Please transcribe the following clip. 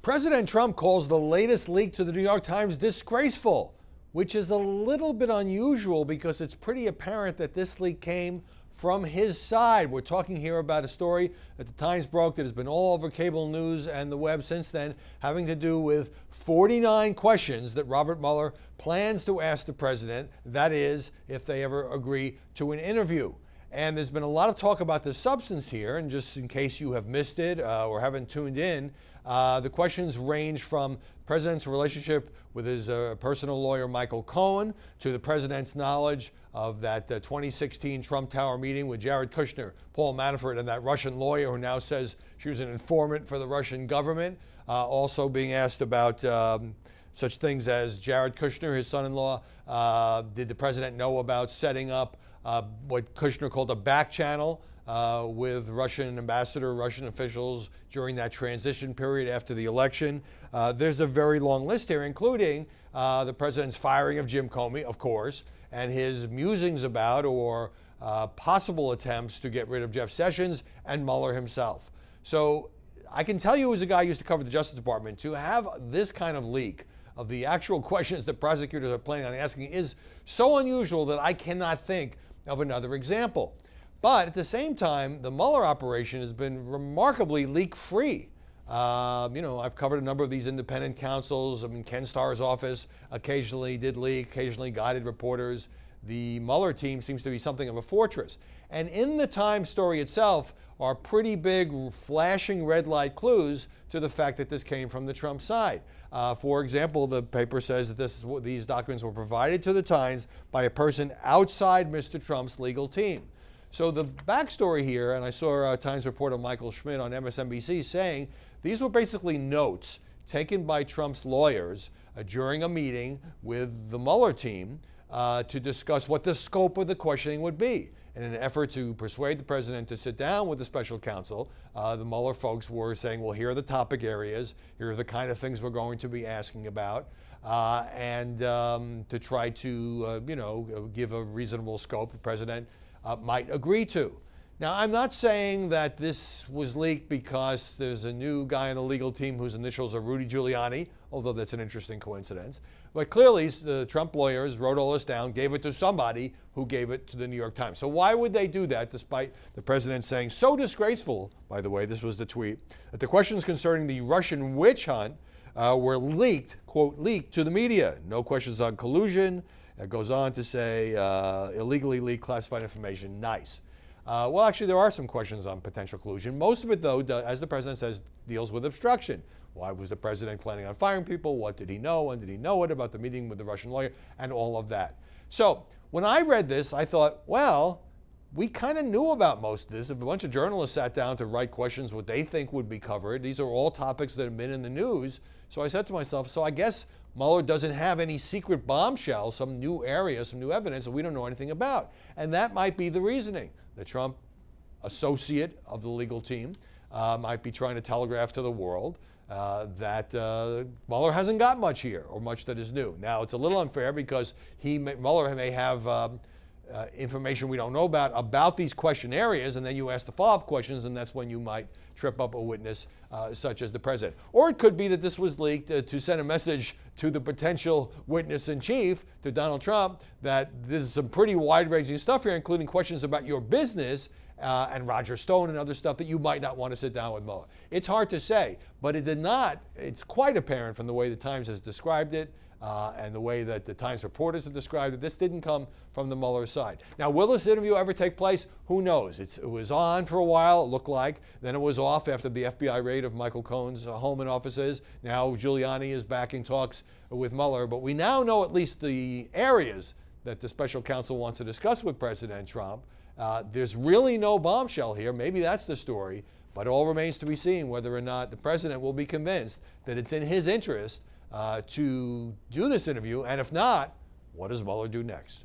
President Trump calls the latest leak to the New York Times disgraceful, which is a little bit unusual because it's pretty apparent that this leak came from his side. We're talking here about a story that the Times broke that has been all over cable news and the web since then, having to do with 49 questions that Robert Mueller plans to ask the president, that is, if they ever agree to an interview. And there's been a lot of talk about the substance here, and just in case you have missed it or haven't tuned in, the questions range from the president's relationship with his personal lawyer, Michael Cohen, to the president's knowledge of that 2016 Trump Tower meeting with Jared Kushner, Paul Manafort, and that Russian lawyer who now says she was an informant for the Russian government. Also being asked about such things as Jared Kushner, his son-in-law. Did the president know about setting up what Kushner called a back channel with Russian ambassador, Russian officials during that transition period after the election? There's a very long list here, including the president's firing of Jim Comey, of course, and his musings about or possible attempts to get rid of Jeff Sessions and Mueller himself. So I can tell you, as a guy who used to cover the Justice Department, to have this kind of leak of the actual questions that prosecutors are planning on asking is so unusual that I cannot think of another example. But at the same time, the Mueller operation has been remarkably leak-free. I've covered a number of these independent counsels. I mean, Ken Starr's office occasionally did leak, occasionally guided reporters. The Mueller team seems to be something of a fortress. And in the Times story itself are pretty big flashing red light clues to the fact that this came from the Trump side. For example, the paper says that these documents were provided to the Times by a person outside Mr. Trump's legal team. So the backstory here, and I saw a Times reporter Michael Schmidt on MSNBC saying these were basically notes taken by Trump's lawyers during a meeting with the Mueller team to discuss what the scope of the questioning would be. In an effort to persuade the president to sit down with the special counsel, the Mueller folks were saying, well, here are the topic areas, here are the kind of things we're going to be asking about, and to try to, give a reasonable scope the president might agree to. Now, I'm not saying that this was leaked because there's a new guy on the legal team whose initials are Rudy Giuliani, although that's an interesting coincidence. But clearly, the Trump lawyers wrote all this down, gave it to somebody who gave it to the New York Times. So why would they do that, despite the president saying, so disgraceful, by the way, this was the tweet, that the questions concerning the Russian witch hunt were leaked, quote, leaked to the media. No questions on collusion. It goes on to say, illegally leaked classified information. Nice. Well, actually, there are some questions on potential collusion. Most of it, though, as the president says, deals with obstruction. Why was the president planning on firing people? What did he know? When did he know it? About the meeting with the Russian lawyer and all of that. So when I read this, I thought, well, we kind of knew about most of this. If a bunch of journalists sat down to write questions what they think would be covered, these are all topics that have been in the news. So I said to myself, so I guess Mueller doesn't have any secret bombshell, some new area, some new evidence that we don't know anything about. And that might be the reasoning. The Trump associate of the legal team might be trying to telegraph to the world that Mueller hasn't got much here or much that is new. Now, it's a little unfair because Mueller may have information we don't know about these question areas, and then you ask the follow-up questions, and that's when you might trip up a witness such as the president. Or it could be that this was leaked to send a message to the potential witness in chief, to Donald Trump, that this is some pretty wide-ranging stuff here, including questions about your business and Roger Stone and other stuff that you might not want to sit down with Mueller. It's hard to say, but it did not. It's quite apparent from the way the Times has described it and the way that the Times reporters have described it. This didn't come from the Mueller side. Now, will this interview ever take place? Who knows? It was on for a while, it looked like. Then it was off after the FBI raid of Michael Cohen's home and offices. Now Giuliani is back in talks with Mueller. But we now know at least the areas that the special counsel wants to discuss with President Trump. There's really no bombshell here. Maybe that's the story. But it all remains to be seen whether or not the president will be convinced that it's in his interest to do this interview. And if not, what does Mueller do next?